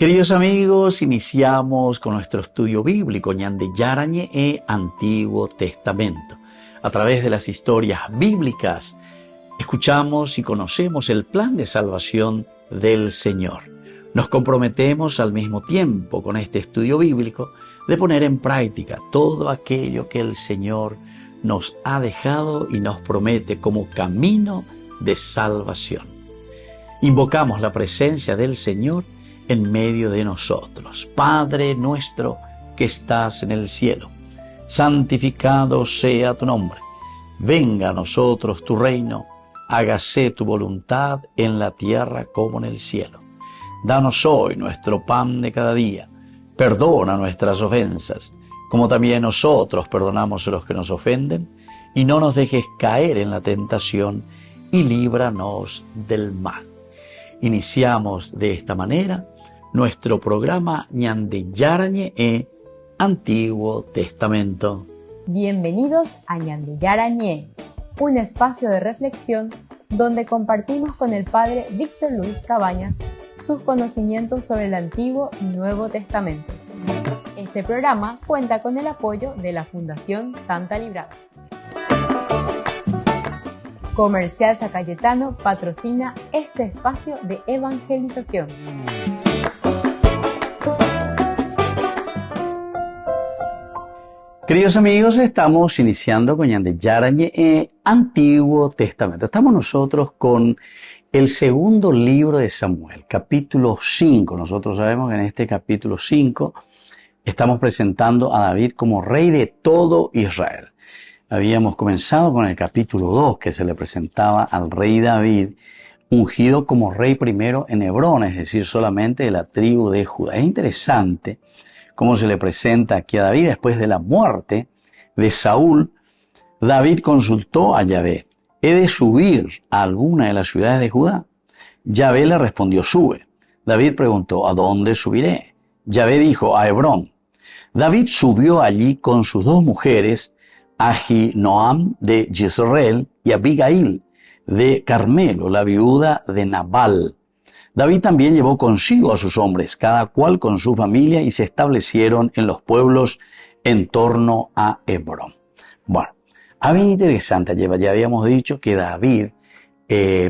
Queridos amigos, iniciamos con nuestro estudio bíblico Ñande Yarañe e Antiguo Testamento. A través de las historias bíblicas, escuchamos y conocemos el plan de salvación del Señor. Nos comprometemos al mismo tiempo con este estudio bíblico de poner en práctica todo aquello que el Señor nos ha dejado y nos promete como camino de salvación. Invocamos la presencia del Señor en medio de nosotros. Padre nuestro que estás en el cielo, santificado sea tu nombre. Venga a nosotros tu reino, hágase tu voluntad en la tierra como en el cielo. Danos hoy nuestro pan de cada día. Perdona nuestras ofensas, como también nosotros perdonamos a los que nos ofenden, y no nos dejes caer en la tentación, y líbranos del mal. Iniciamos de esta manera nuestro programa Ñande Yarañe e Antiguo Testamento. Bienvenidos a Ñande Yarañe, un espacio de reflexión donde compartimos con el Padre Víctor Luis Cabañas sus conocimientos sobre el Antiguo y Nuevo Testamento. Este programa cuenta con el apoyo de la Fundación Santa Librada. Comercial San Cayetano patrocina este espacio de evangelización. Queridos amigos, estamos iniciando con Ñande Yarañe e Antiguo Testamento. Estamos nosotros con el segundo libro de Samuel, capítulo 5. Nosotros sabemos que en este capítulo 5 estamos presentando a David como rey de todo Israel. Habíamos comenzado con el capítulo 2, que se le presentaba al rey David, ungido como rey primero en Hebrón, es decir, solamente de la tribu de Judá. Es interesante cómo se le presenta aquí a David después de la muerte de Saúl. David consultó a Yahvé: ¿he de subir a alguna de las ciudades de Judá? Yahvé le respondió: sube. David preguntó: ¿a dónde subiré? Yahvé dijo: a Hebrón. David subió allí con sus dos mujeres, Ahinoam de Jezreel y Abigail de Carmelo, la viuda de Nabal. David también llevó consigo a sus hombres, cada cual con su familia, y se establecieron en los pueblos en torno a Hebrón. Bueno, a mí interesante, ya habíamos dicho que David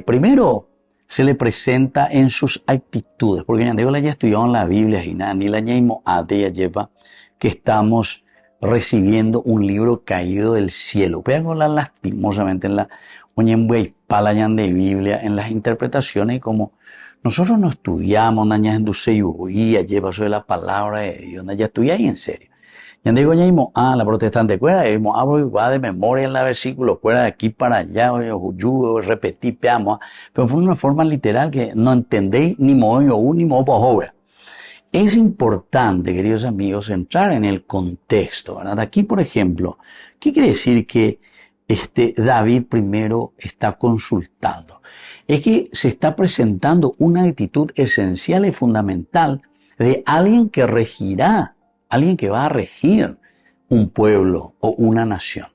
primero se le presenta en sus actitudes, porque ya estudiado en la Biblia y ni la lleva que estamos recibiendo un libro caído del cielo. Vean lastimosamente en la de Biblia, en las interpretaciones, como nosotros no estudiamos, lleva sobre la palabra de Dios, ya estudiáis en serio. Ya digo, la protestante, cuera, igual de memoria en la versículo, cuera de aquí para allá, repetí, pero fue una forma literal que no entendéis ni modo ni modo. Es importante, queridos amigos, entrar en el contexto, ¿verdad? Aquí, por ejemplo, ¿qué quiere decir que David primero está consultando? Es que se está presentando una actitud esencial y fundamental de alguien que regirá, alguien que va a regir un pueblo o una nación.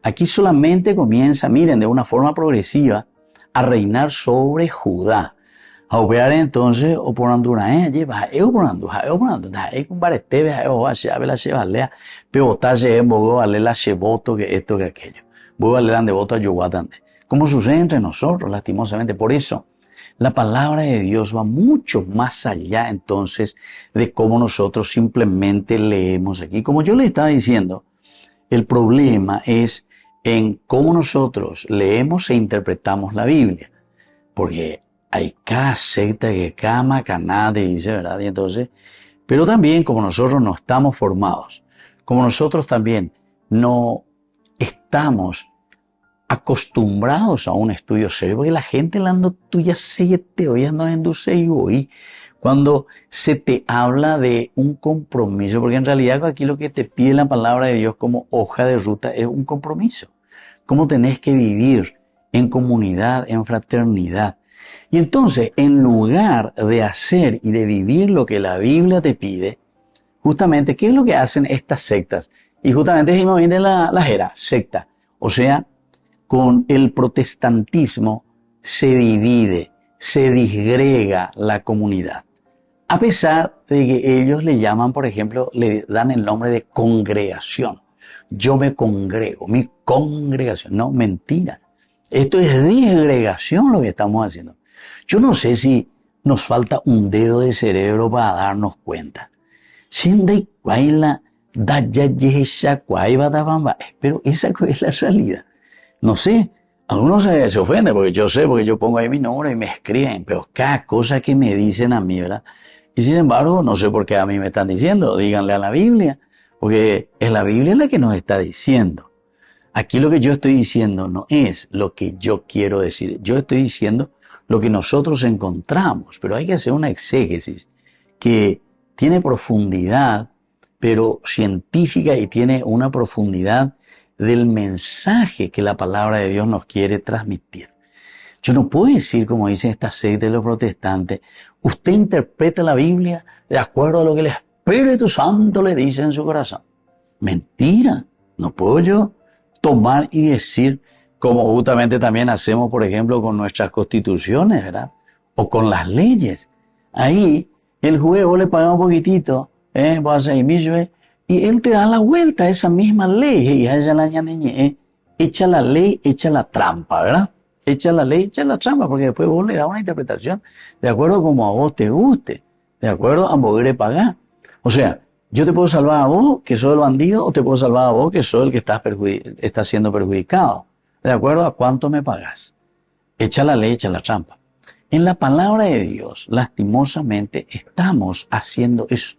Aquí solamente comienza, miren, de una forma progresiva a reinar sobre Judá. A operar entonces, o por Andurán, lleva, que esto que aquello. Como sucede entre nosotros, lastimosamente. Por eso, la palabra de Dios va mucho más allá entonces de cómo nosotros simplemente leemos aquí. Como yo le estaba diciendo, el problema es en cómo nosotros leemos e interpretamos la Biblia. Porque hay cada secta que cama, canade, dice, ¿verdad? Y entonces, pero también como nosotros no estamos formados, como nosotros también no estamos acostumbrados a un estudio serio, porque la gente hablando tuya se te oye, no enduce y hoy, cuando se te habla de un compromiso, porque en realidad aquí lo que te pide la palabra de Dios como hoja de ruta es un compromiso. Cómo tenés que vivir en comunidad, en fraternidad. Y entonces, en lugar de hacer y de vivir lo que la Biblia te pide, justamente, ¿qué es lo que hacen estas sectas? Y justamente decimos bien de la era, secta. O sea, con el protestantismo se divide, se disgrega la comunidad. A pesar de que ellos le llaman, por ejemplo, le dan el nombre de congregación. Yo me congrego, mi congregación. No, mentira. Esto es disgregación lo que estamos haciendo. Yo no sé si nos falta un dedo de cerebro para darnos cuenta. Pero esa es la realidad. No sé, algunos se ofenden porque yo sé, porque yo pongo ahí mi nombre y me escriben, pero cada cosa que me dicen a mí, ¿verdad? Y sin embargo, no sé por qué a mí me están diciendo, díganle a la Biblia, porque es la Biblia la que nos está diciendo. Aquí lo que yo estoy diciendo no es lo que yo quiero decir, yo estoy diciendo lo que nosotros encontramos, pero hay que hacer una exégesis que tiene profundidad, pero científica, y tiene una profundidad del mensaje que la palabra de Dios nos quiere transmitir. Yo no puedo decir, como dicen esta secta de los protestantes, usted interpreta la Biblia de acuerdo a lo que el Espíritu Santo le dice en su corazón. Mentira, no puedo yo tomar y decir, como justamente también hacemos, por ejemplo, con nuestras constituciones, ¿verdad? O con las leyes. Ahí el juez le paga un poquitito, y él te da la vuelta a esa misma ley, y a ella la añade, echa la ley, echa la trampa, ¿verdad? Echa la ley, echa la trampa, porque después vos le das una interpretación de acuerdo a como a vos te guste, de acuerdo a poder pagar. O sea, yo te puedo salvar a vos, que sos el bandido, o te puedo salvar a vos, que sos el que está siendo perjudicado, de acuerdo a cuánto me pagas. Echa la ley, echa la trampa. En la palabra de Dios, lastimosamente, estamos haciendo eso.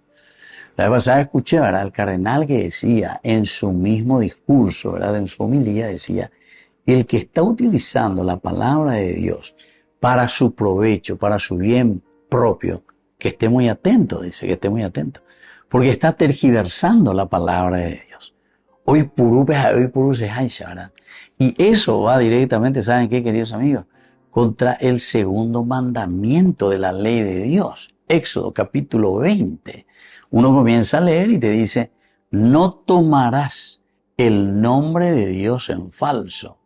La vez pasada escuché, ¿verdad?, al cardenal que decía en su mismo discurso, ¿verdad?, en su homilía decía, el que está utilizando la palabra de Dios para su provecho, para su bien propio, que esté muy atento, dice, que esté muy atento, porque está tergiversando la palabra de Dios. Hoy puru se haisha, ¿verdad? Y eso va directamente, ¿saben qué, queridos amigos? Contra el segundo mandamiento de la ley de Dios. Éxodo capítulo 20. Uno comienza a leer y te dice, no tomarás el nombre de Dios en falso.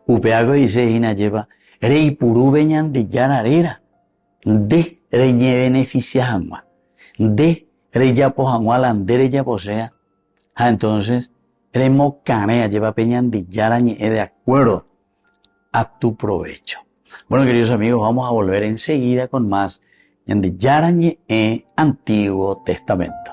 Upeago dice, Ina lleva, rey puru veñan de yararera, de reñe beneficiama, de reyapo jamualandere ya posea. Entonces, remo canea lleva peñan de yarañe de acuerdo a tu provecho. Bueno, queridos amigos, vamos a volver enseguida con más de Yarañe Antiguo Testamento.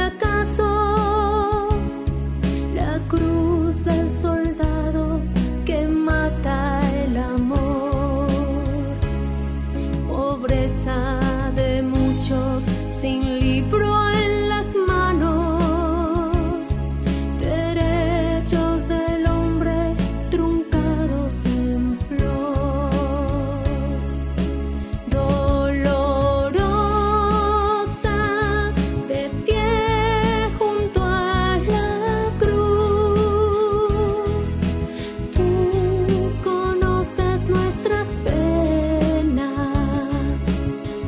fracasos, la cruz del soldado que mata el amor, pobreza de muchos sin libro en las manos, derechos del hombre truncados en flor, dolorosa de pie junto a la cruz. Tú conoces nuestras penas,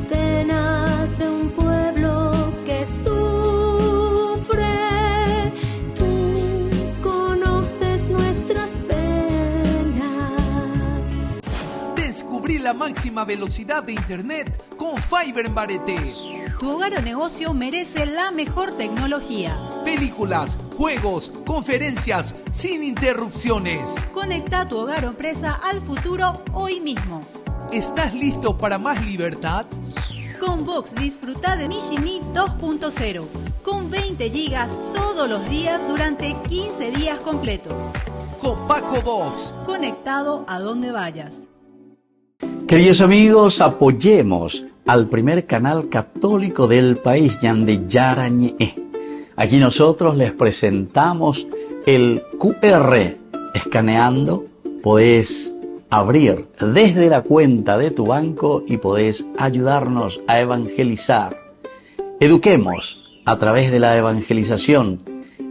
penas de un pueblo que sufre. Tú conoces nuestras penas. Descubrí la máxima velocidad de Internet con Fiber en Barete. Tu hogar o negocio merece la mejor tecnología. Películas, juegos, conferencias, sin interrupciones. Conecta tu hogar o empresa al futuro hoy mismo. ¿Estás listo para más libertad? Con Vox disfruta de Mishimi 2.0 con 20 gigas todos los días durante 15 días completos. Con Paco Vox. Conectado a donde vayas. Queridos amigos, apoyemos al primer canal católico del país, Ñande Yarañe. Aquí nosotros les presentamos el QR. Escaneando, podés abrir desde la cuenta de tu banco y podés ayudarnos a evangelizar. Eduquemos a través de la evangelización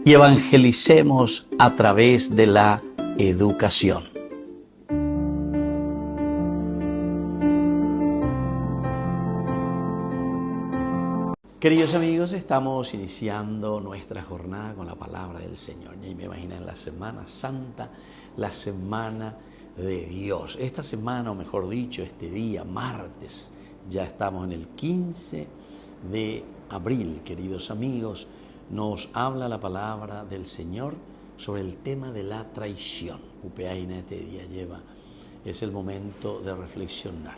y evangelicemos a través de la educación. Queridos amigos, estamos iniciando nuestra jornada con la palabra del Señor. Y me imagino en la Semana Santa, la Semana de Dios. Esta semana, o mejor dicho, este día, martes, ya estamos en el 15 de abril, queridos amigos, nos habla la palabra del Señor sobre el tema de la traición. Upeaina este día lleva, es el momento de reflexionar.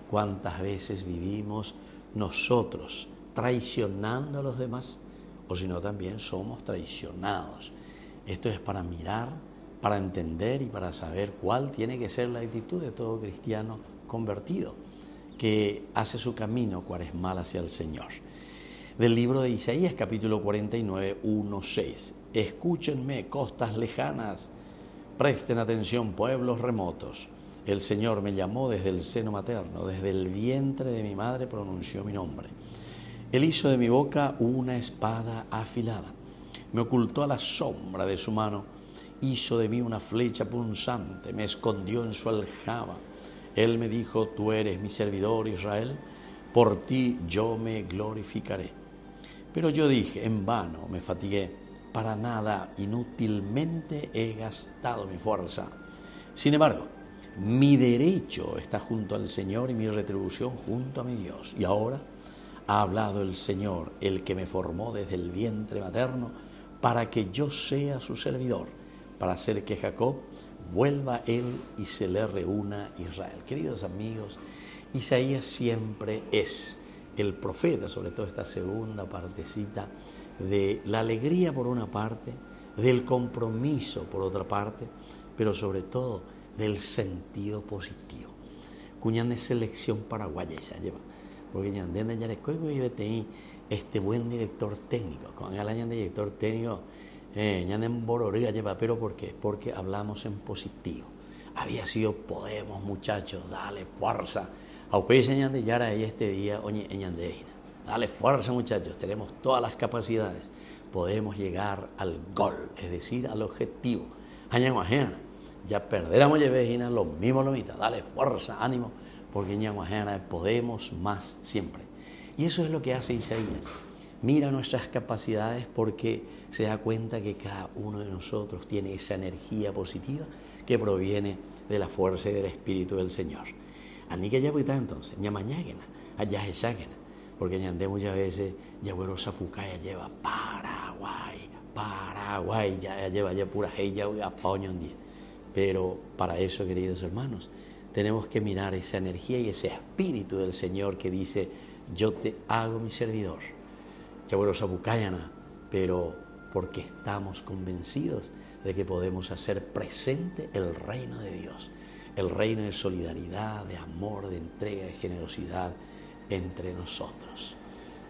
¿Cuántas veces vivimos nosotros traicionando a los demás, o si no también somos traicionados? Esto es para mirar, para entender y para saber cuál tiene que ser la actitud de todo cristiano convertido que hace su camino cuaresmal hacia el Señor. Del libro de Isaías, capítulo 49, 1-6. Escúchenme, costas lejanas, presten atención, pueblos remotos. El Señor me llamó desde el seno materno, desde el vientre de mi madre pronunció mi nombre. Él hizo de mi boca una espada afilada, me ocultó a la sombra de su mano, hizo de mí una flecha punzante, me escondió en su aljaba. Él me dijo, tú eres mi servidor Israel, por ti yo me glorificaré. Pero yo dije, en vano me fatigué, para nada, inútilmente he gastado mi fuerza. Sin embargo, mi derecho está junto al Señor y mi retribución junto a mi Dios. Y ahora ha hablado el Señor, el que me formó desde el vientre materno, para que yo sea su servidor, para hacer que Jacob vuelva a él y se le reúna Israel. Queridos amigos, Isaías siempre es el profeta, sobre todo esta segunda partecita, de la alegría por una parte, del compromiso por otra parte, pero sobre todo del sentido positivo. Cuñan de selección paraguaya ya lleva. Porque ya este buen director técnico, con el año de director técnico, lleva, pero ¿por qué? Porque hablamos en positivo. Había sido Podemos, muchachos, dale fuerza. De Yara este día, dale fuerza, muchachos, tenemos todas las capacidades, podemos llegar al gol, es decir, al objetivo. Ya perderemos lo mismo lo mitad, dale fuerza, ánimo, porque podemos más siempre. Y eso es lo que hace Isaías. Mira nuestras capacidades porque se da cuenta que cada uno de nosotros tiene esa energía positiva que proviene de la fuerza y del Espíritu del Señor. Ani que ya voy entonces, ñamañáguena, allá es ságuena, porque ñandé muchas veces, ya güero Zapucaya lleva Paraguay, ya lleva ya pura hey, ya voy a paño un día. Pero para eso, queridos hermanos, tenemos que mirar esa energía y ese espíritu del Señor que dice, yo te hago mi servidor. Ya bueno, Zapucayana, pero porque estamos convencidos de que podemos hacer presente el reino de Dios, el reino de solidaridad, de amor, de entrega, de generosidad entre nosotros.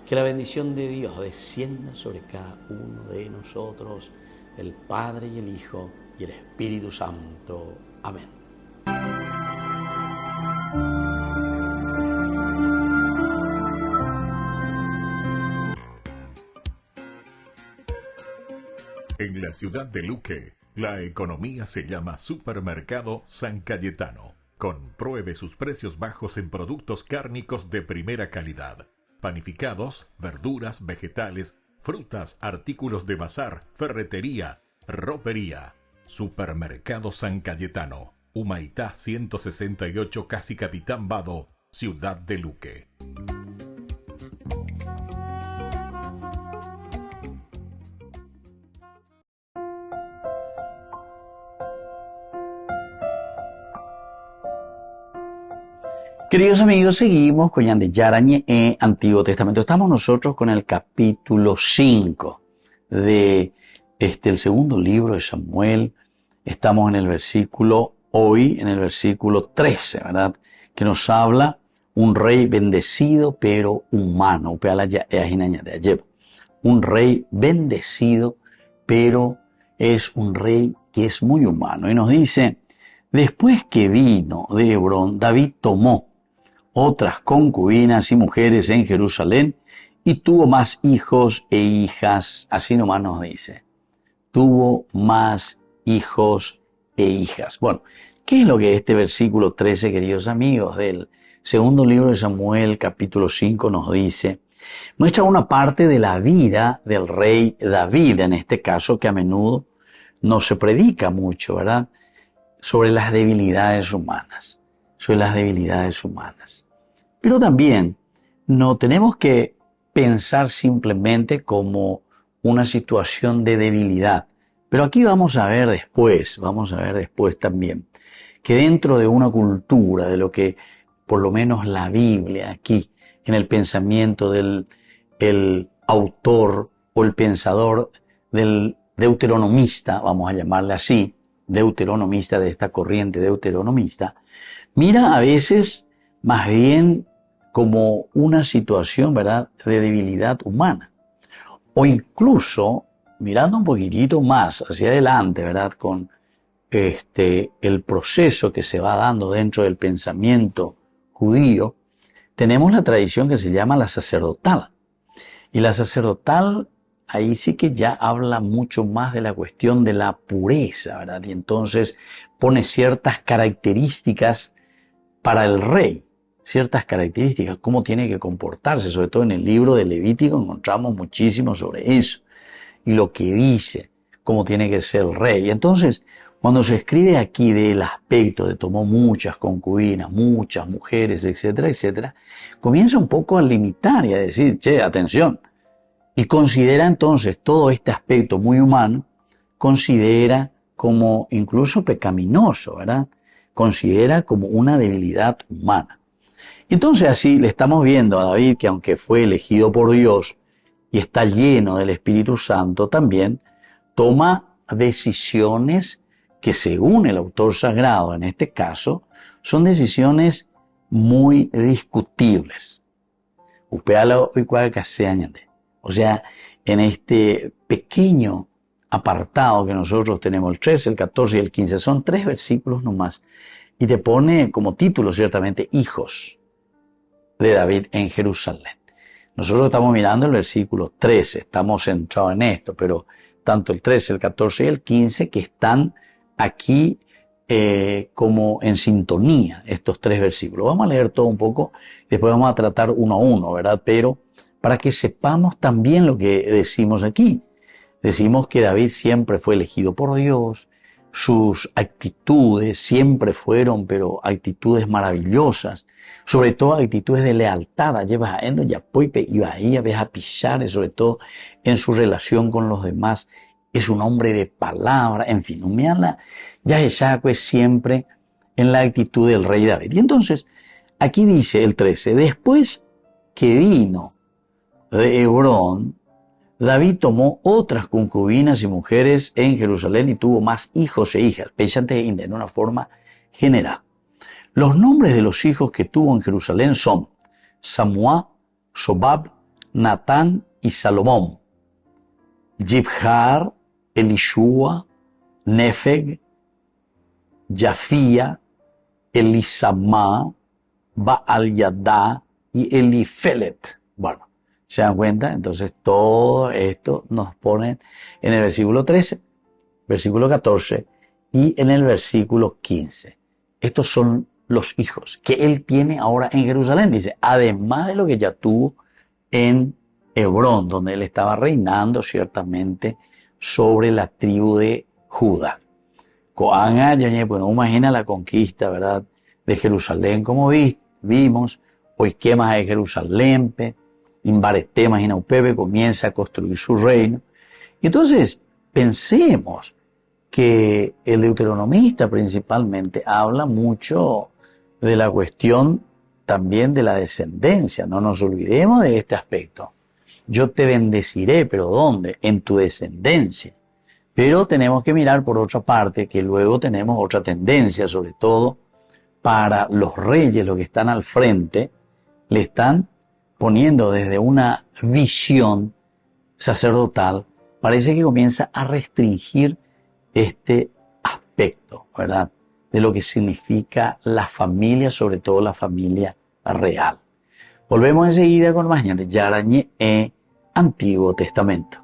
Que la bendición de Dios descienda sobre cada uno de nosotros, el Padre y el Hijo y el Espíritu Santo. Amén. En la ciudad de Luque, la economía se llama Supermercado San Cayetano. Compruebe sus precios bajos en productos cárnicos de primera calidad. Panificados, verduras, vegetales, frutas, artículos de bazar, ferretería, ropería. Supermercado San Cayetano, Humaitá 168, Casi Capitán Vado, Ciudad de Luque. Queridos amigos, seguimos con Ñande Yarañe en Antiguo Testamento. Estamos nosotros con el capítulo 5 de el segundo libro de Samuel. Estamos en el versículo, hoy en el versículo 13, ¿verdad? Que nos habla un rey bendecido pero humano. Un rey bendecido pero es un rey que es muy humano. Y nos dice, después que vino de Hebrón, David tomó otras concubinas y mujeres en Jerusalén y tuvo más hijos e hijas. Así nomás nos dice. Tuvo más hijos e hijas. Bueno, ¿qué es lo que este versículo 13, queridos amigos, del segundo libro de Samuel, capítulo 5, nos dice? Muestra una parte de la vida del rey David, en este caso, que a menudo no se predica mucho, ¿verdad? Sobre las debilidades humanas. Sobre las debilidades humanas. Pero también no tenemos que pensar simplemente como una situación de debilidad. Pero aquí vamos a ver después también, que dentro de una cultura, de lo que por lo menos la Biblia aquí, en el pensamiento del autor o el pensador del deuteronomista, vamos a llamarle así, deuteronomista, de esta corriente deuteronomista, mira a veces más bien como una situación, ¿verdad?, de debilidad humana. O incluso, mirando un poquitito más hacia adelante, ¿verdad?, con el proceso que se va dando dentro del pensamiento judío, tenemos la tradición que se llama la sacerdotal. Y la sacerdotal, ahí sí que ya habla mucho más de la cuestión de la pureza, ¿verdad? Y entonces pone ciertas características para el rey, ciertas características, cómo tiene que comportarse. Sobre todo en el libro de Levítico encontramos muchísimo sobre eso. Y lo que dice, cómo tiene que ser el rey. Y entonces, cuando se escribe aquí del aspecto de tomó muchas concubinas, muchas mujeres, etcétera, etcétera, comienza un poco a limitar y a decir, che, atención. Y considera entonces todo este aspecto muy humano, considera como incluso pecaminoso, ¿verdad? Considera como una debilidad humana. Entonces así le estamos viendo a David que aunque fue elegido por Dios y está lleno del Espíritu Santo, también toma decisiones que según el autor sagrado en este caso son decisiones muy discutibles. O sea, en este pequeño apartado que nosotros tenemos, el 13, el 14 y el 15, son 3 versículos nomás, y te pone como título ciertamente hijos de David en Jerusalén. Nosotros estamos mirando el versículo 13, estamos centrados en esto, pero tanto el 13, el 14 y el 15 que están aquí como en sintonía, estos 3 versículos. Vamos a leer todo un poco, después vamos a tratar uno a uno, ¿verdad? Pero para que sepamos también lo que decimos aquí. Decimos que David siempre fue elegido por Dios, sus actitudes siempre fueron, pero actitudes maravillosas, sobre todo actitudes de lealtad, llevas a pisar, sobre todo en su relación con los demás, es un hombre de palabra, en fin, ya es siempre en la actitud del rey David. Y entonces, aquí dice el 13, después que vino de Hebrón, David tomó otras concubinas y mujeres en Jerusalén y tuvo más hijos e hijas, pensante en una forma general. Los nombres de los hijos que tuvo en Jerusalén son Samúa, Sobab, Natán y Salomón, Jibjar, Elishua, Nefeg, Yafía, Elisama, Baal-Yadá y Elifelet. Bueno, ¿se dan cuenta? Entonces todo esto nos ponen en el versículo 13, versículo 14 y en el versículo 15. Estos son los hijos que él tiene ahora en Jerusalén, dice, además de lo que ya tuvo en Hebrón, donde él estaba reinando ciertamente sobre la tribu de Judá. Bueno, imagina la conquista, ¿verdad?, de Jerusalén, como vimos, hoy quemas de Jerusalén, Imbarete, imagina, Upebe comienza a construir su reino. Y entonces, pensemos que el deuteronomista principalmente habla mucho de la cuestión también de la descendencia. No nos olvidemos de este aspecto. Yo te bendeciré, pero ¿dónde? En tu descendencia. Pero tenemos que mirar por otra parte que luego tenemos otra tendencia, sobre todo para los reyes, los que están al frente, le están poniendo desde una visión sacerdotal, parece que comienza a restringir este aspecto, ¿verdad?, de lo que significa la familia, sobre todo la familia real. Volvemos enseguida con más de Yarañé e Antiguo Testamento.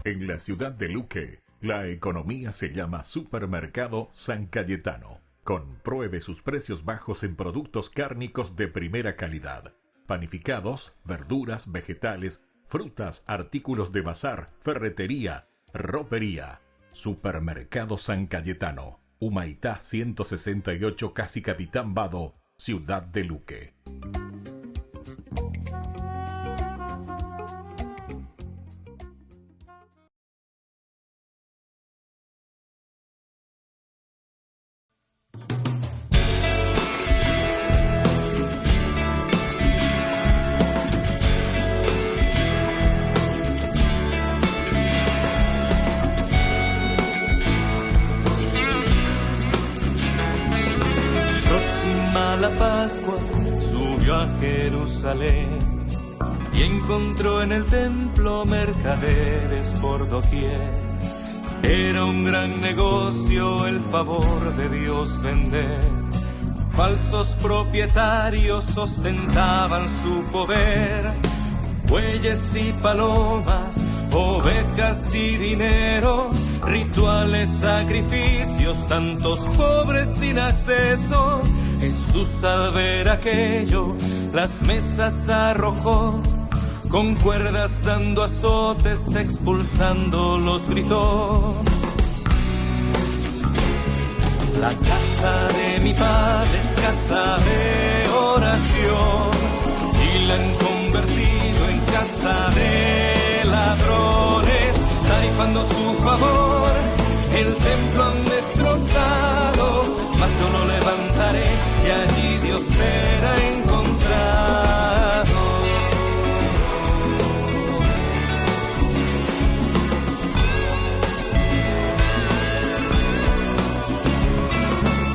En la ciudad de Luque, la economía se llama Supermercado San Cayetano. Compruebe sus precios bajos en productos cárnicos de primera calidad. Panificados, verduras, vegetales, frutas, artículos de bazar, ferretería, ropería. Supermercado San Cayetano, Humaitá 168, Casi Capitán Vado, ciudad de Luque. La Pascua subió a Jerusalén y encontró en el templo mercaderes por doquier. Era un gran negocio el favor de Dios vender. Falsos propietarios ostentaban su poder. Bueyes y palomas, ovejas y dinero, rituales, sacrificios, tantos pobres sin acceso. Jesús al ver aquello, las mesas arrojó, con cuerdas dando azotes, expulsándolos gritó. La casa de mi padre es casa de oración, y la han convertido en casa de ladrones, tarifando su favor. El templo han destrozado, mas yo lo levantaré y allí Dios será encontrado.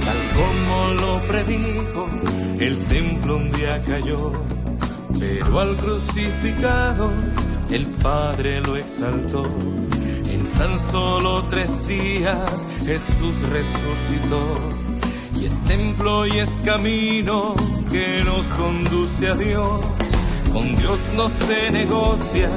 Tal como lo predijo, el templo un día cayó, pero al crucificado el Padre lo exaltó. Tan solo 3 días Jesús resucitó, y es templo y es camino que nos conduce a Dios. Con Dios no se negocia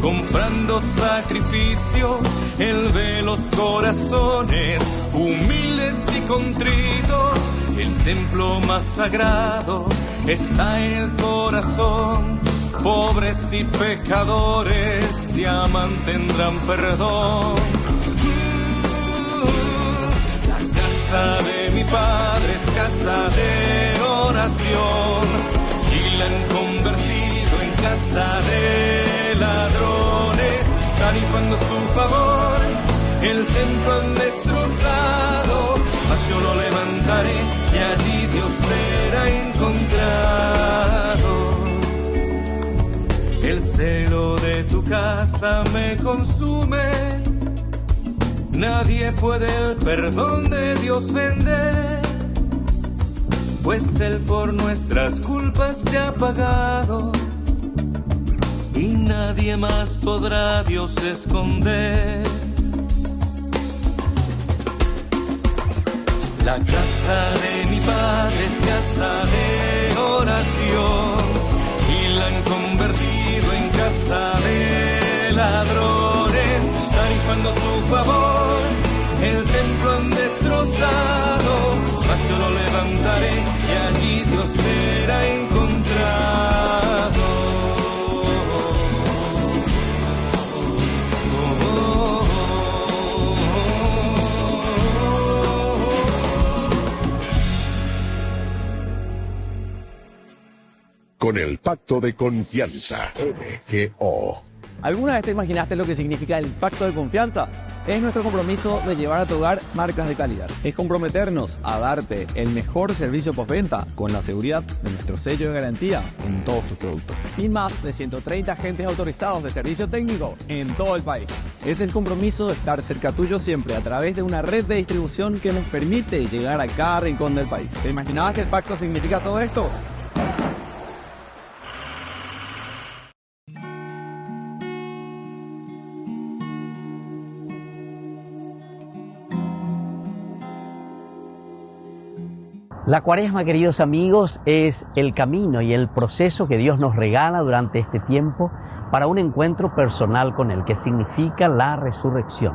comprando sacrificios. Él ve los corazones humildes y contritos. El templo más sagrado está en el corazón. Pobres y pecadores se aman, tendrán perdón. La casa de mi padre es casa de oración, y la han convertido en casa de ladrones, tarifando su favor. El templo han destrozado, mas tristeza me consume. Nadie puede el perdón de Dios vender, pues Él por nuestras culpas se ha pagado y nadie más podrá a Dios esconder. La casa de mi padre es casa de oración y la han convertido en casa de ladrones, tarifando su favor. El templo han destrozado, mas yo lo levantaré y allí Dios será encontrado. Con el Pacto de Confianza, MGO. ¿Alguna vez te imaginaste lo que significa el Pacto de Confianza? Es nuestro compromiso de llevar a tu hogar marcas de calidad. Es comprometernos a darte el mejor servicio postventa con la seguridad de nuestro sello de garantía en todos tus productos. Y más de 130 agentes autorizados de servicio técnico en todo el país. Es el compromiso de estar cerca tuyo siempre a través de una red de distribución que nos permite llegar a cada rincón del país. ¿Te imaginabas que el pacto significa todo esto? La Cuaresma, queridos amigos, es el camino y el proceso que Dios nos regala durante este tiempo para un encuentro personal con Él, que significa la resurrección.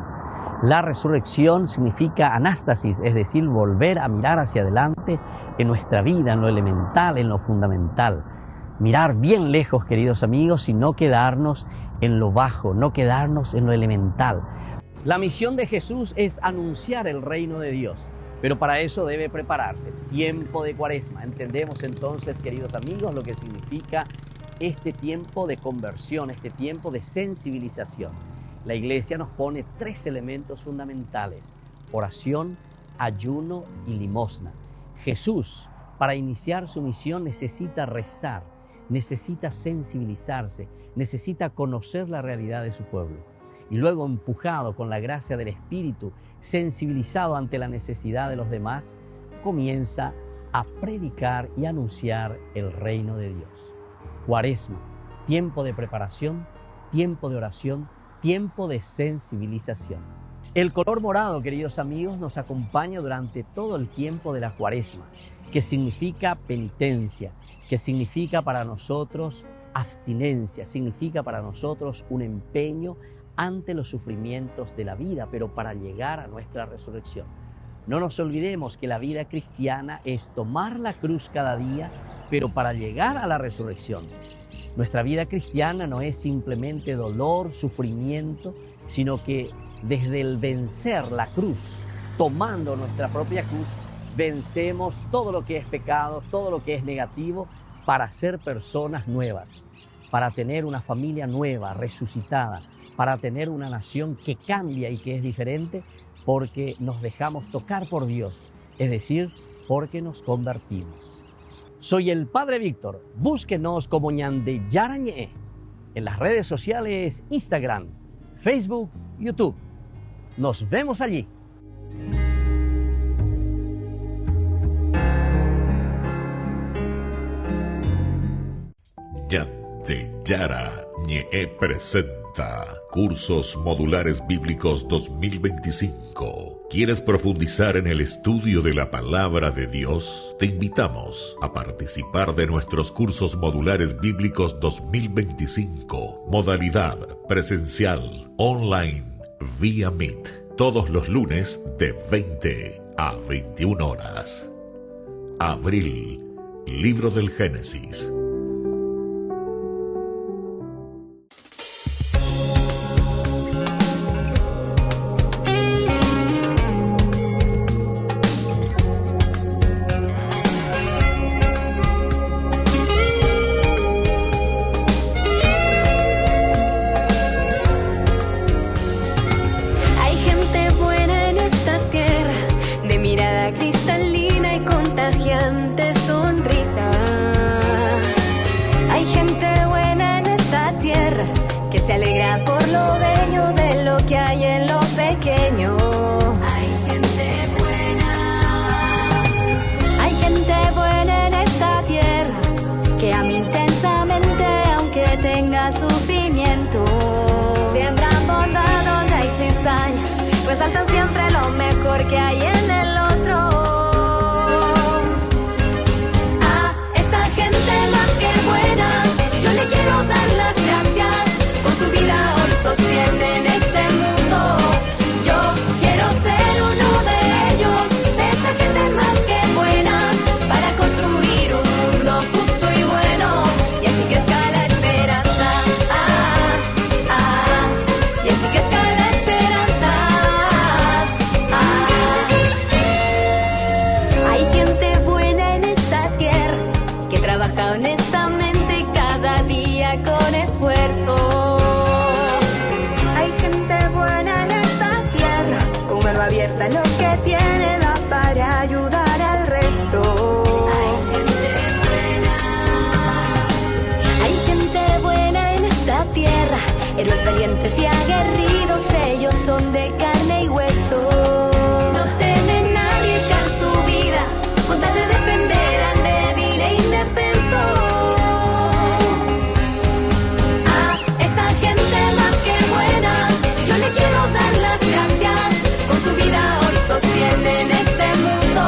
La resurrección significa anástasis, es decir, volver a mirar hacia adelante en nuestra vida, en lo elemental, en lo fundamental. Mirar bien lejos, queridos amigos, y no quedarnos en lo bajo, no quedarnos en lo elemental. La misión de Jesús es anunciar el reino de Dios. Pero para eso debe prepararse. Tiempo de Cuaresma. Entendemos entonces, queridos amigos, lo que significa este tiempo de conversión, este tiempo de sensibilización. La Iglesia nos pone 3 elementos fundamentales: oración, ayuno y limosna. Jesús, para iniciar su misión, necesita rezar, necesita sensibilizarse, necesita conocer la realidad de su pueblo. Y luego, empujado con la gracia del Espíritu, sensibilizado ante la necesidad de los demás, comienza a predicar y anunciar el reino de Dios. Cuaresma, tiempo de preparación, tiempo de oración, tiempo de sensibilización. El color morado, queridos amigos, nos acompaña durante todo el tiempo de la Cuaresma, que significa penitencia, que significa para nosotros abstinencia, significa para nosotros un empeño ante los sufrimientos de la vida, pero para llegar a nuestra resurrección. No nos olvidemos que la vida cristiana es tomar la cruz cada día, pero para llegar a la resurrección. Nuestra vida cristiana no es simplemente dolor, sufrimiento, sino que desde el vencer la cruz, tomando nuestra propia cruz, vencemos todo lo que es pecado, todo lo que es negativo, para ser personas nuevas, para tener una familia nueva, resucitada, para tener una nación que cambia y que es diferente, porque nos dejamos tocar por Dios, es decir, porque nos convertimos. Soy el Padre Víctor. Búsquenos como Ñande Yarañé en las redes sociales Instagram, Facebook, YouTube. Nos vemos allí. Ñande Yarañé presenta Cursos Modulares Bíblicos 2025. ¿Quieres profundizar en el estudio de la Palabra de Dios? Te invitamos a participar de nuestros Cursos Modulares Bíblicos 2025. Modalidad presencial, online, vía Meet. Todos los lunes de 20 a 21 horas. Abril, Libro del Génesis. Cristalina y contagiante sonrisa. héroes valientes y aguerridos, ellos son de carne y hueso. No temen arriesgar su vida con tal de defender al débil e indefenso. A esa gente más que buena yo le quiero dar las gracias. Con su vida hoy sostienen este mundo.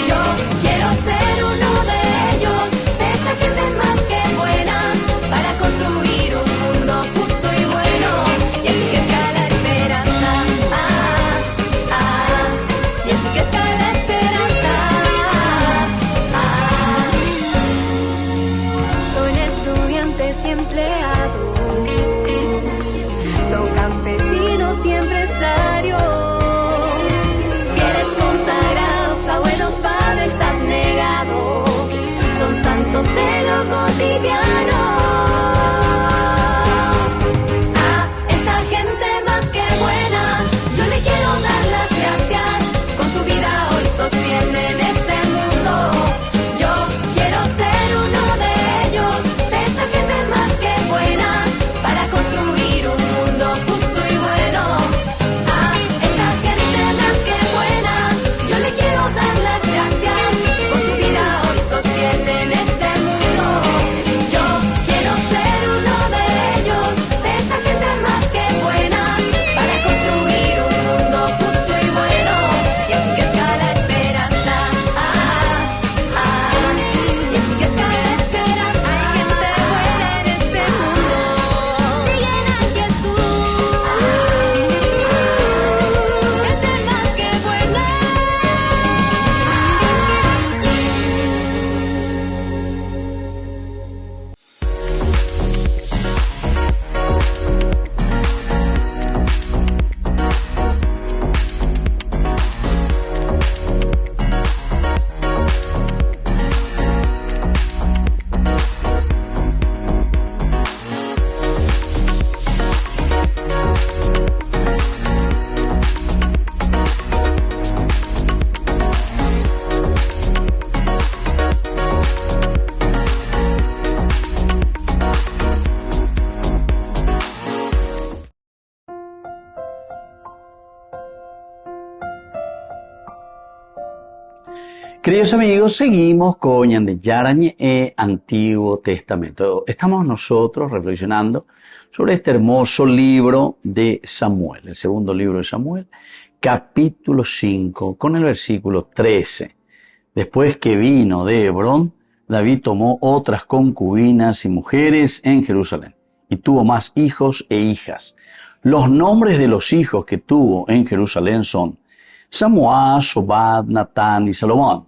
Yo quiero ser uno de ellos, de esta gente más que buena, para construir un mundo justo y bueno. Y así que está la esperanza. Y así que está la esperanza. Son estudiantes y empleados, son campesinos y empresarios, fieles consagrados, abuelos, padres abnegados, son santos de lo cotidiano. A esa gente más que buena yo le quiero dar las gracias. Con su vida hoy sostienen este mundo. Yo quiero ser uno de ellos, de esta gente más que buena, para construir un mundo justo y bueno. A esa gente más que buena yo le quiero dar las gracias. Con su vida hoy sostienen este mundo. Yo quiero ser uno de ellos, de esta gente más que buena, para construir un mundo justo y bueno. Y así que está la esperanza. Y así que está la esperanza. Hay gente buena en este mundo. Siguen a Jesús. Gente más que buena. Queridos amigos, seguimos con Ñande Yarañe e Antiguo Testamento. Estamos nosotros reflexionando sobre este hermoso libro de Samuel, el segundo libro de Samuel, capítulo 5, con el versículo 13. Después que vino de Hebrón, David tomó otras concubinas y mujeres en Jerusalén, y tuvo más hijos e hijas. Los nombres de los hijos que tuvo en Jerusalén son Samúa, Sobad, Natán y Salomón,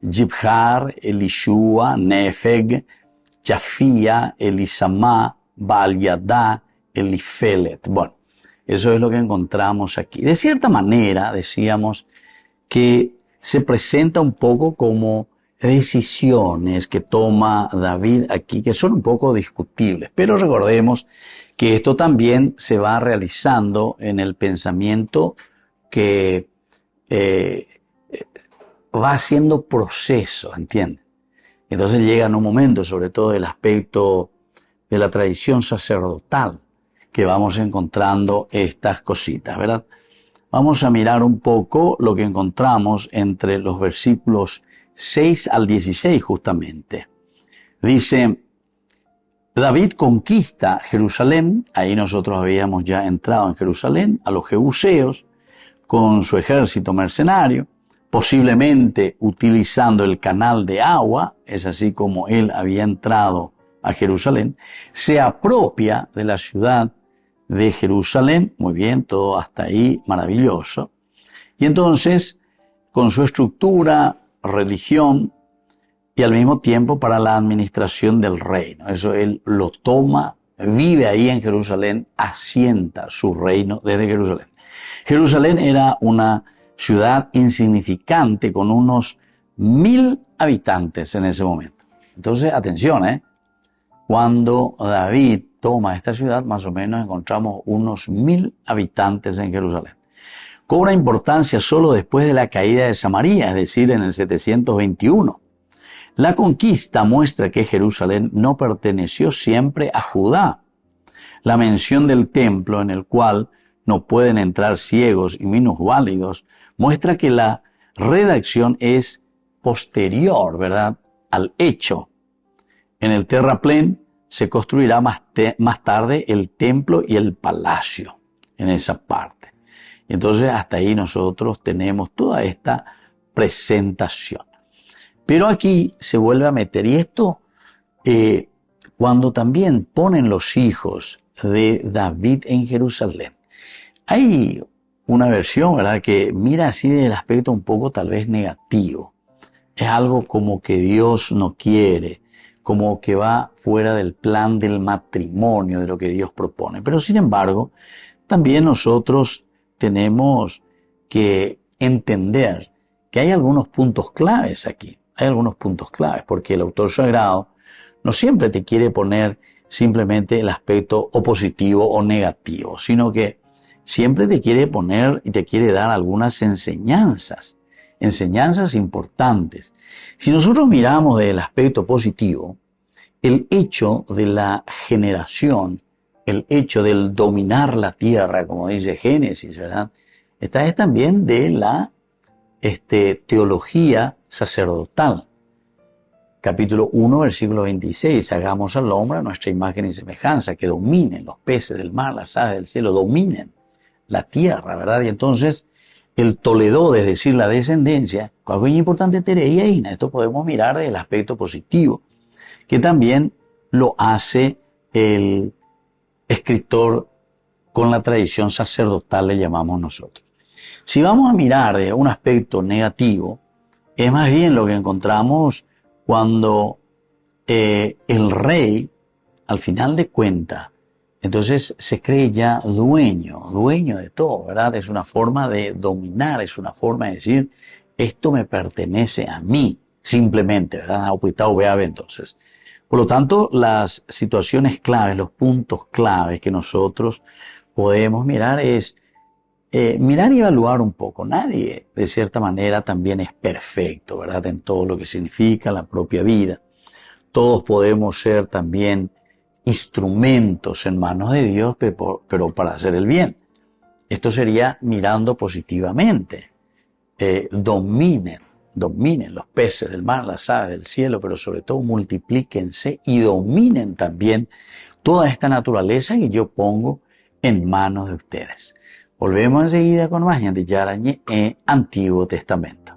Jibjar, Elishua, Nefeg, Jafía, Elisamá, Baal-Yadá, Elifelet. Bueno, eso es lo que encontramos aquí. De cierta manera, decíamos que se presenta un poco como decisiones que toma David aquí, que son un poco discutibles. Pero recordemos que esto también se va realizando en el pensamiento que va haciendo proceso, ¿entienden? Entonces llega en un momento, sobre todo el aspecto de la tradición sacerdotal, que vamos encontrando estas cositas, ¿verdad? Vamos a mirar un poco lo que encontramos entre los versículos 6 al 16 justamente. Dice, David conquista Jerusalén, ahí nosotros habíamos ya entrado en Jerusalén, a los jebuseos, con su ejército mercenario, posiblemente utilizando el canal de agua, es así como él había entrado a Jerusalén, se apropia de la ciudad de Jerusalén, muy bien, todo hasta ahí maravilloso, y entonces con su estructura, religión y al mismo tiempo para la administración del reino, eso él lo toma, vive ahí en Jerusalén, asienta su reino desde Jerusalén. Jerusalén era una ciudad insignificante con unos 1000 habitantes en ese momento. Entonces, atención, cuando David toma esta ciudad, más o menos encontramos unos 1000 habitantes en Jerusalén. Cobra importancia solo después de la caída de Samaria, es decir, en el 721. La conquista muestra que Jerusalén no perteneció siempre a Judá. La mención del templo en el cual no pueden entrar ciegos y minusválidos muestra que la redacción es posterior, ¿verdad?, al hecho. En el terraplén se construirá más tarde el templo y el palacio, en esa parte. Entonces hasta ahí nosotros tenemos toda esta presentación. Pero aquí se vuelve a meter, y esto cuando también ponen los hijos de David en Jerusalén. Hay una versión, ¿verdad?, que mira así del aspecto un poco tal vez negativo. Es algo como que Dios no quiere, como que va fuera del plan del matrimonio, de lo que Dios propone. Pero sin embargo, también nosotros tenemos que entender que hay algunos puntos claves aquí. Hay algunos puntos claves, porque el autor sagrado no siempre te quiere poner simplemente el aspecto o positivo o negativo, sino que siempre te quiere poner y te quiere dar algunas enseñanzas importantes. Si nosotros miramos del aspecto positivo, el hecho de la generación, el hecho del dominar la tierra, como dice Génesis, ¿verdad?, esta es también de la teología sacerdotal. Capítulo 1, versículo 26, hagamos al hombre a nuestra imagen y semejanza, que dominen los peces del mar, las aves del cielo, dominen la tierra, ¿verdad? Y entonces el Toledó, es decir, la descendencia, algo importante tereía y esto podemos mirar del aspecto positivo, que también lo hace el escritor con la tradición sacerdotal, le llamamos nosotros. Si vamos a mirar de un aspecto negativo, es más bien lo que encontramos cuando el rey, al final de cuentas, entonces se cree ya dueño de todo, ¿verdad? Es una forma de dominar, es una forma de decir, esto me pertenece a mí, simplemente, ¿verdad? Entonces, por lo tanto, las situaciones claves, los puntos claves que nosotros podemos mirar es mirar y evaluar un poco. Nadie, de cierta manera, también es perfecto, ¿verdad?, en todo lo que significa la propia vida. Todos podemos ser también instrumentos en manos de Dios, pero para hacer el bien. Esto sería mirando positivamente. Dominen los peces del mar, las aves del cielo, pero sobre todo multiplíquense y dominen también toda esta naturaleza que yo pongo en manos de ustedes. Volvemos enseguida con más Ñande Yarañe en Antiguo Testamento.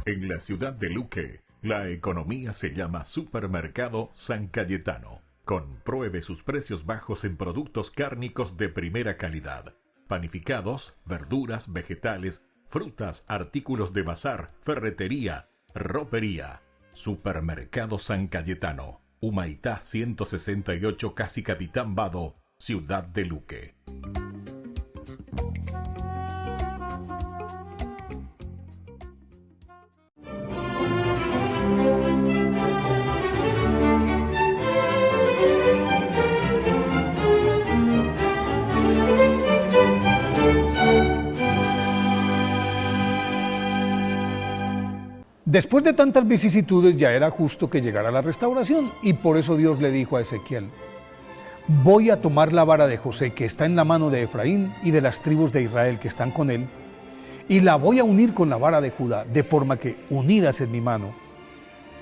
En la ciudad de Luque, la economía se llama Supermercado San Cayetano. Compruebe sus precios bajos en productos cárnicos de primera calidad. Panificados, verduras, vegetales, frutas, artículos de bazar, ferretería, ropería. Supermercado San Cayetano, Humaitá 168, Casi Capitán Vado, Ciudad de Luque. Después de tantas vicisitudes ya era justo que llegara la restauración, y por eso Dios le dijo a Ezequiel: voy a tomar la vara de José que está en la mano de Efraín y de las tribus de Israel que están con él, y la voy a unir con la vara de Judá, de forma que, unidas en mi mano,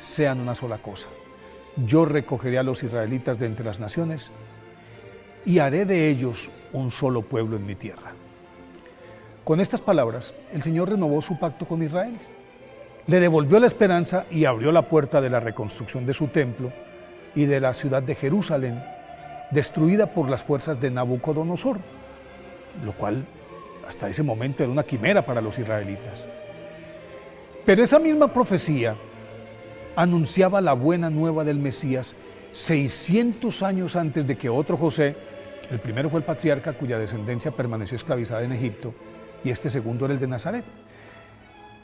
sean una sola cosa. Yo recogeré a los israelitas de entre las naciones y haré de ellos un solo pueblo en mi tierra. Con estas palabras, el Señor renovó su pacto con Israel. Le devolvió la esperanza y abrió la puerta de la reconstrucción de su templo y de la ciudad de Jerusalén, destruida por las fuerzas de Nabucodonosor, lo cual hasta ese momento era una quimera para los israelitas. Pero esa misma profecía anunciaba la buena nueva del Mesías 600 años antes de que otro José, el primero fue el patriarca cuya descendencia permaneció esclavizada en Egipto, y este segundo era el de Nazaret,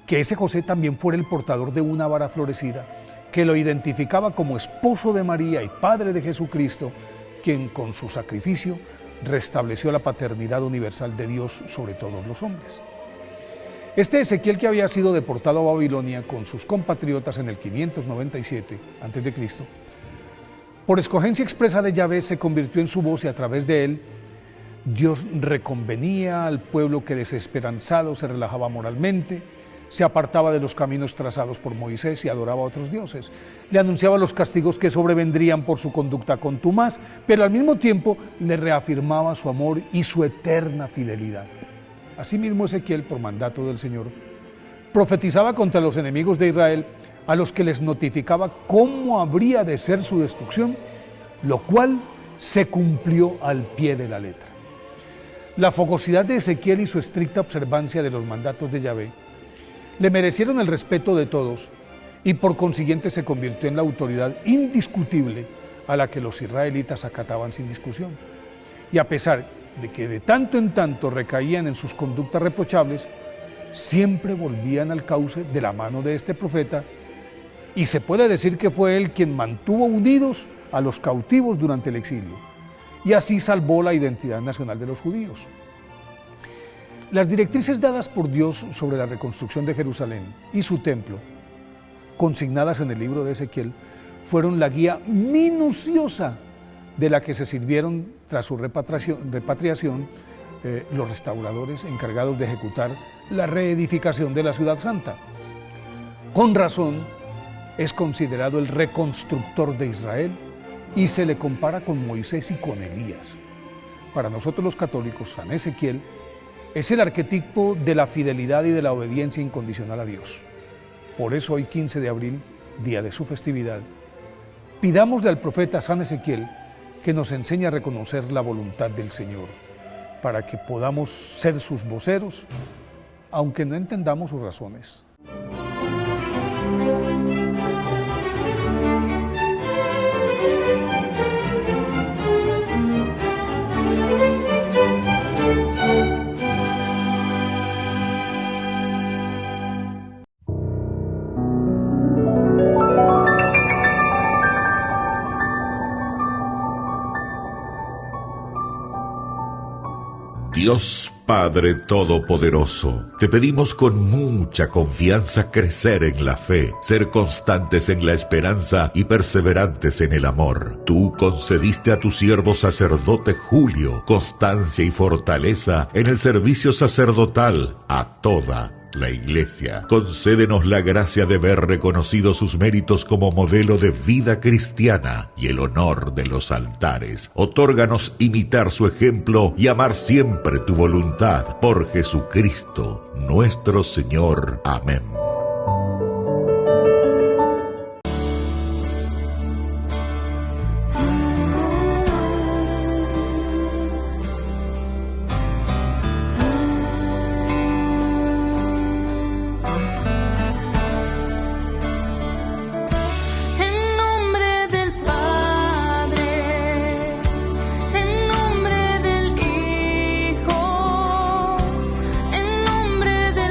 que ese José también fuera el portador de una vara florecida, que lo identificaba como esposo de María y padre de Jesucristo, quien con su sacrificio restableció la paternidad universal de Dios sobre todos los hombres. Este Ezequiel, que había sido deportado a Babilonia con sus compatriotas en el 597 a.C., por escogencia expresa de Yahvé se convirtió en su voz y a través de él Dios reconvenía al pueblo que desesperanzado se relajaba moralmente, se apartaba de los caminos trazados por Moisés y adoraba a otros dioses. Le anunciaba los castigos que sobrevendrían por su conducta contumaz, pero al mismo tiempo le reafirmaba su amor y su eterna fidelidad. Asimismo, Ezequiel, por mandato del Señor, profetizaba contra los enemigos de Israel, a los que les notificaba cómo habría de ser su destrucción, lo cual se cumplió al pie de la letra. La fogosidad de Ezequiel y su estricta observancia de los mandatos de Yahvé le merecieron el respeto de todos y por consiguiente se convirtió en la autoridad indiscutible a la que los israelitas acataban sin discusión. Y a pesar de que de tanto en tanto recaían en sus conductas reprochables, siempre volvían al cauce de la mano de este profeta, y se puede decir que fue él quien mantuvo unidos a los cautivos durante el exilio, y así salvó la identidad nacional de los judíos. Las directrices dadas por Dios sobre la reconstrucción de Jerusalén y su templo, consignadas en el libro de Ezequiel, fueron la guía minuciosa de la que se sirvieron tras su repatriación los restauradores encargados de ejecutar la reedificación de la ciudad santa. Con razón, es considerado el reconstructor de Israel y se le compara con Moisés y con Elías. Para nosotros los católicos, San Ezequiel es el arquetipo de la fidelidad y de la obediencia incondicional a Dios. Por eso hoy, 15 de abril, día de su festividad, pidámosle al profeta San Ezequiel que nos enseñe a reconocer la voluntad del Señor, para que podamos ser sus voceros, aunque no entendamos sus razones. Dios Padre Todopoderoso, te pedimos con mucha confianza crecer en la fe, ser constantes en la esperanza y perseverantes en el amor. Tú concediste a tu siervo sacerdote Julio constancia y fortaleza en el servicio sacerdotal a toda la Iglesia. Concédenos la gracia de ver reconocidos sus méritos como modelo de vida cristiana y el honor de los altares. Otórganos imitar su ejemplo y amar siempre tu voluntad. Por Jesucristo, nuestro Señor. Amén.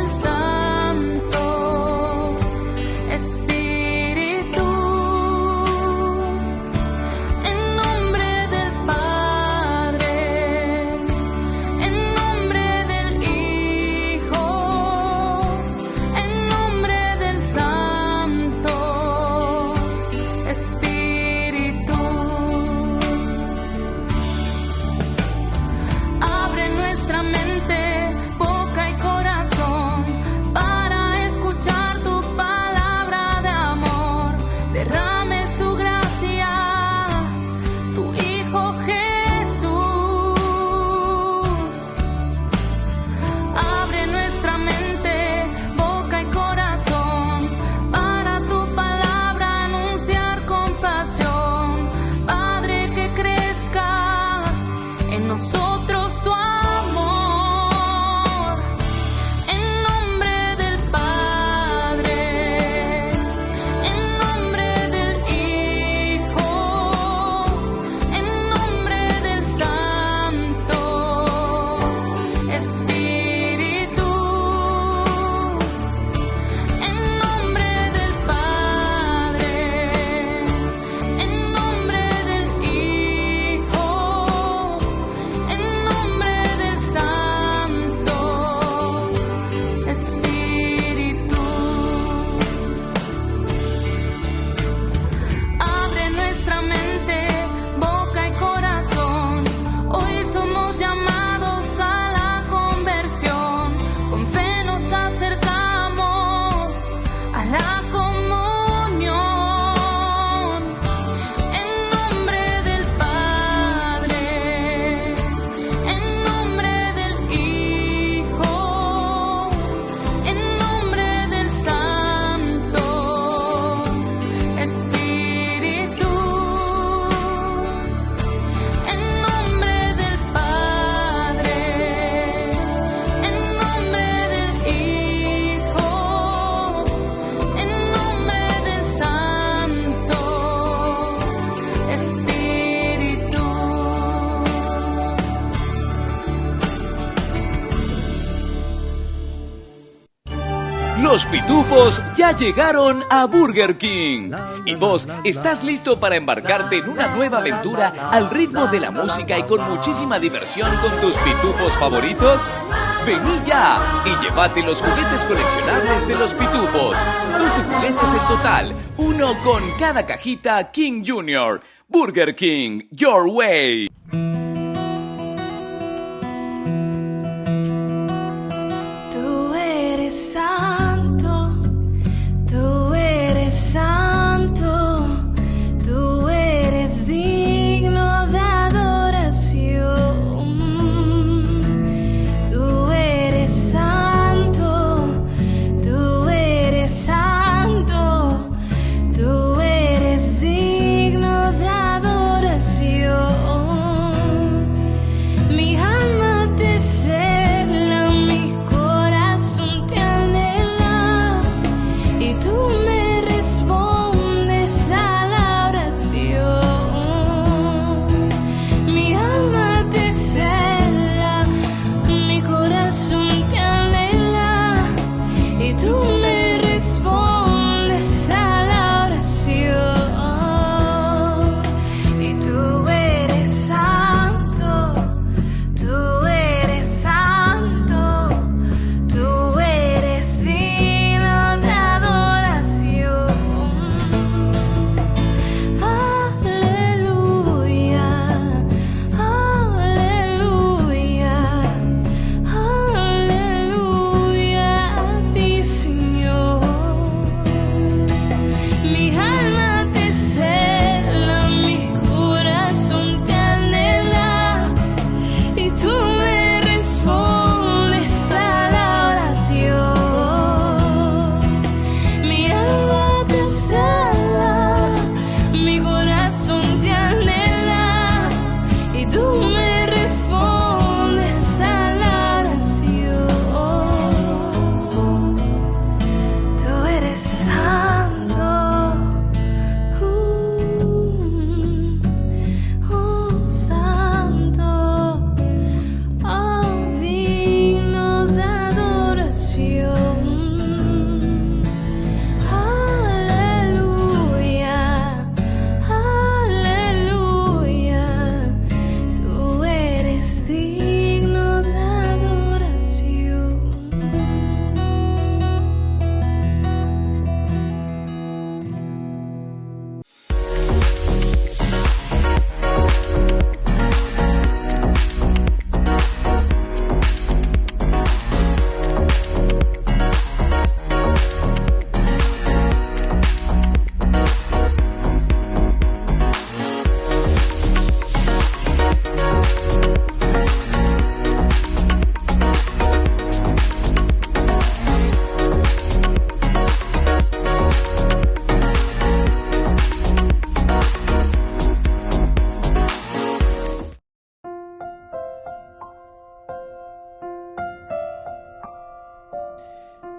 Santo. Los pitufos ya llegaron a Burger King. ¿Y vos estás listo para embarcarte en una nueva aventura al ritmo de la música y con muchísima diversión con tus pitufos favoritos? Vení ya y llévate los juguetes coleccionables de los pitufos. 12 juguetes en total, uno con cada cajita King Jr. Burger King, your way. Tú eres santo, tú eres santo, tú eres digno de adoración. Tú eres santo, tú eres santo, tú eres digno de adoración. Mi alma te cela, mi corazón te anhela, y tú me respondes a la oración. Mi alma te cela, mi corazón te anhela, y tú me respondes a la oración. Y tú eres santo, tú eres santo, tú eres digno de adoración. Aleluya, aleluya, aleluya a ti, Señor. Mi alma te cela, mi corazón te anhela, y tú me respondes a la oración. Mi alma te cela, mi corazón te anhela, y tú me respondes a la oración. Tú eres santo, santo, digno de adoración. Aleluya, aleluya, tú eres digno de adoración.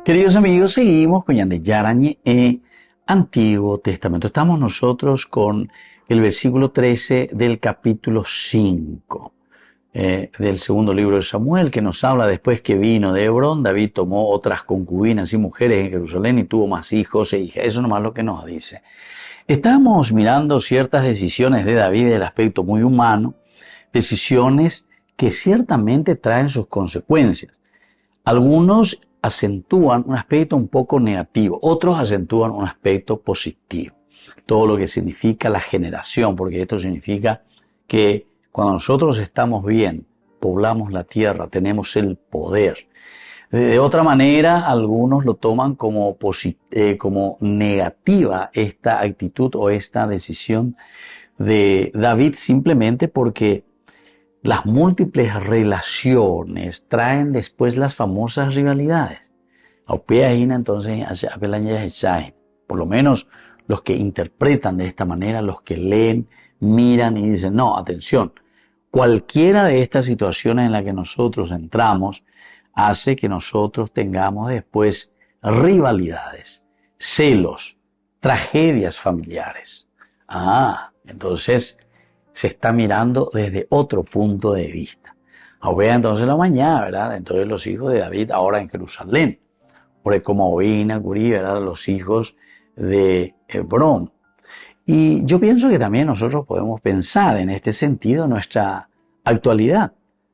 Queridos amigos, seguimos con Yandé Yarañe Antiguo Testamento. Estamos nosotros con el versículo 13 del capítulo 5 del segundo libro de Samuel, que nos habla después que vino de Hebrón, David tomó otras concubinas y mujeres en Jerusalén y tuvo más hijos e hijas. Eso nomás lo que nos dice. Estamos mirando ciertas decisiones de David del aspecto muy humano, decisiones que ciertamente traen sus consecuencias. Algunos acentúan un aspecto un poco negativo, otros acentúan un aspecto positivo. Todo lo que significa la generación, porque esto significa que cuando nosotros estamos bien, poblamos la tierra, tenemos el poder. De otra manera, algunos lo toman como negativa esta actitud o esta decisión de David, simplemente porque las múltiples relaciones traen después las famosas rivalidades. Entonces, por lo menos los que interpretan de esta manera, los que leen, miran y dicen, no, atención, cualquiera de estas situaciones en las que nosotros entramos hace que nosotros tengamos después rivalidades, celos, tragedias familiares. Entonces se está mirando desde otro punto de vista. Entonces la mañana, ¿verdad? Entonces los hijos de David ahora en Jerusalén. como Oina, Curí, ¿verdad? Los hijos de Hebrón. Y yo pienso que también nosotros podemos pensar en este sentido en nuestra actualidad.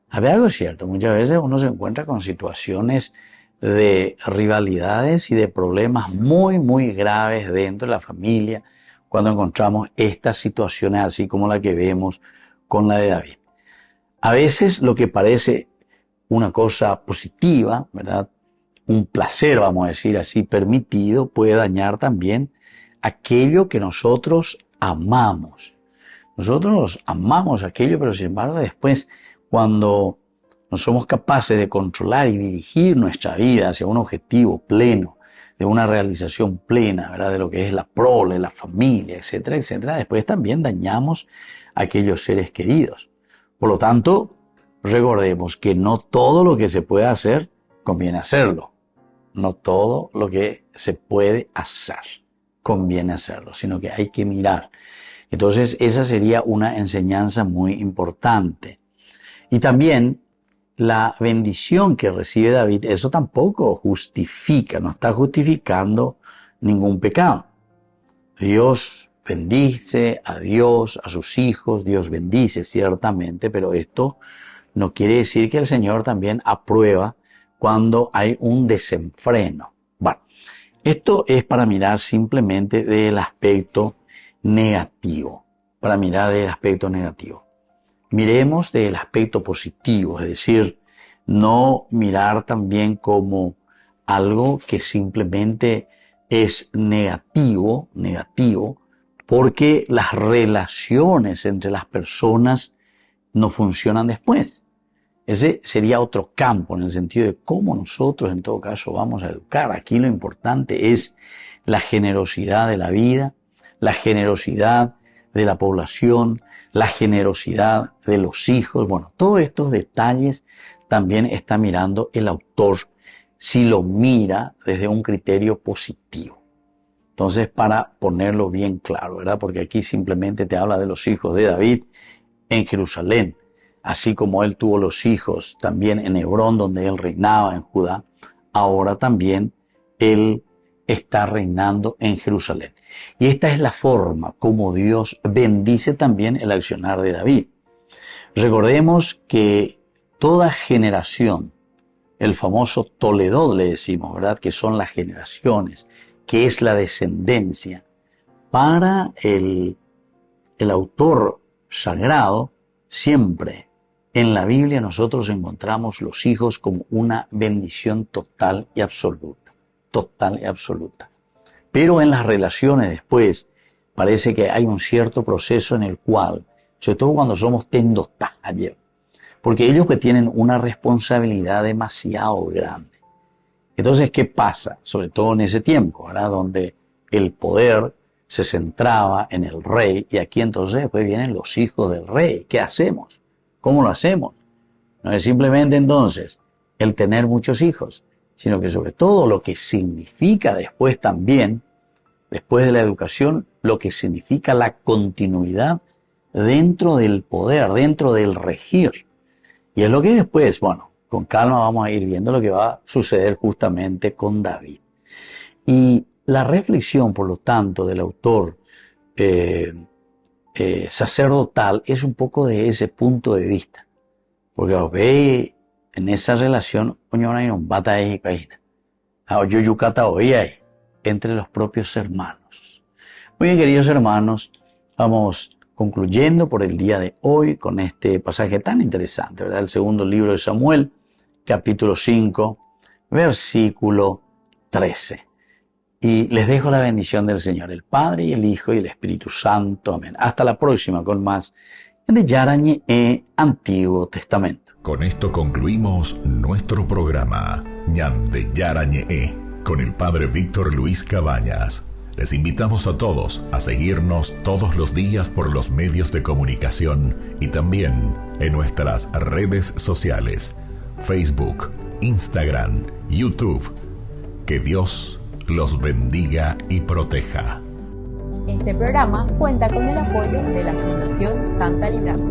A ver, algo es cierto, muchas veces uno se encuentra con situaciones de rivalidades y de problemas muy, muy graves dentro de la familia cuando encontramos estas situaciones así como la que vemos con la de David. A veces lo que parece una cosa positiva, ¿verdad? Un placer, vamos a decir así, permitido, puede dañar también aquello que nosotros amamos. Nosotros amamos aquello, pero sin embargo después, cuando no somos capaces de controlar y dirigir nuestra vida hacia un objetivo pleno, de una realización plena, ¿verdad? De lo que es la prole, la familia, etcétera, etcétera, después también dañamos a aquellos seres queridos. Por lo tanto, recordemos que no todo lo que se puede hacer conviene hacerlo. No todo lo que se puede hacer conviene hacerlo, sino que hay que mirar. Entonces, esa sería una enseñanza muy importante. Y también la bendición que recibe David, eso tampoco justifica, no está justificando ningún pecado. Dios bendice a Dios, a sus hijos, Dios bendice ciertamente, pero esto no quiere decir que el Señor también aprueba cuando hay un desenfreno. Bueno, esto es para mirar simplemente del aspecto negativo, para mirar del aspecto negativo. Miremos del aspecto positivo, es decir, no mirar también como algo que simplemente es negativo, porque las relaciones entre las personas no funcionan después. Ese sería otro campo en el sentido de cómo nosotros en todo caso vamos a educar. Aquí lo importante es la generosidad de la vida, la generosidad de la población, la generosidad de los hijos. Bueno, todos estos detalles también está mirando el autor si lo mira desde un criterio positivo. Entonces, para ponerlo bien claro, ¿verdad? Porque aquí simplemente te habla de los hijos de David en Jerusalén, así como él tuvo los hijos también en Hebrón, donde él reinaba en Judá, ahora también él está reinando en Jerusalén. Y esta es la forma como Dios bendice también el accionar de David. Recordemos que toda generación, el famoso Toledot le decimos, ¿verdad? Que son las generaciones, que es la descendencia. Para el autor sagrado, siempre en la Biblia nosotros encontramos los hijos como una bendición total y absoluta. Total y absoluta. Pero en las relaciones después parece que hay un cierto proceso en el cual, sobre todo cuando somos tendotalle, porque ellos que tienen una responsabilidad demasiado grande. Entonces, ¿qué pasa? Sobre todo en ese tiempo, ¿verdad? Donde el poder se centraba en el rey y aquí entonces después vienen los hijos del rey. ¿Qué hacemos? ¿Cómo lo hacemos? No es simplemente entonces el tener muchos hijos, sino que sobre todo lo que significa después también, después de la educación, lo que significa la continuidad dentro del poder, dentro del regir. Y es lo que después, bueno, con calma vamos a ir viendo lo que va a suceder justamente con David. Y la reflexión, por lo tanto, del autor sacerdotal es un poco de ese punto de vista. Porque os veis en esa relación, entre los propios hermanos. Muy bien, queridos hermanos, vamos concluyendo por el día de hoy con este pasaje tan interesante, ¿verdad? El segundo libro de Samuel, capítulo 5, versículo 13. Y les dejo la bendición del Señor, el Padre y el Hijo y el Espíritu Santo. Amén. Hasta la próxima con más de Yarañe Antiguo Testamento. Con esto concluimos nuestro programa Ñande Yarañe con el Padre Víctor Luis Cabañas. Les invitamos a todos a seguirnos todos los días por los medios de comunicación y también en nuestras redes sociales, Facebook, Instagram, YouTube. Que Dios los bendiga y proteja. Este programa cuenta con el apoyo de la Fundación Santa Librada.